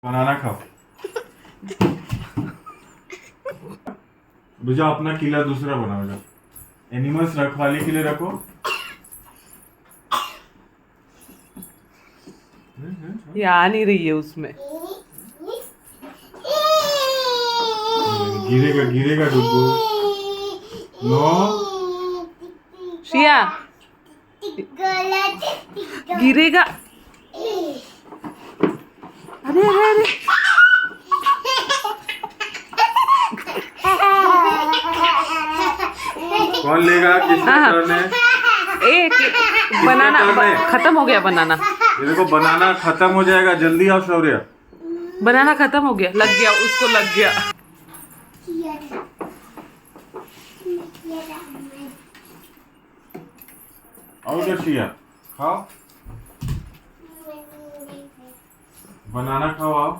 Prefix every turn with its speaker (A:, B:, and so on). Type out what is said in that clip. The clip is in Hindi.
A: बनाना खाओ। जाओ अपना किला दूसरा बनाओ। जाओ एनिमल्स रखवाली के लिए रखो।
B: ये आ नहीं रही है उसमें।
A: गिरेगा गिरेगा डुगू। नो
B: शिया गिरेगा। अरे अरे अरे
A: कौन लेगा? किसका टर्न है?
B: एक बनाना खत्म हो गया। बनाना
A: ये देखो बनाना खत्म हो जाएगा। जल्दी आओ शौर्य।
B: बनाना खत्म हो गया। लग गया उसको, लग गया।
A: आओ इधर शिया, खाओ बनाना खाओ। आओ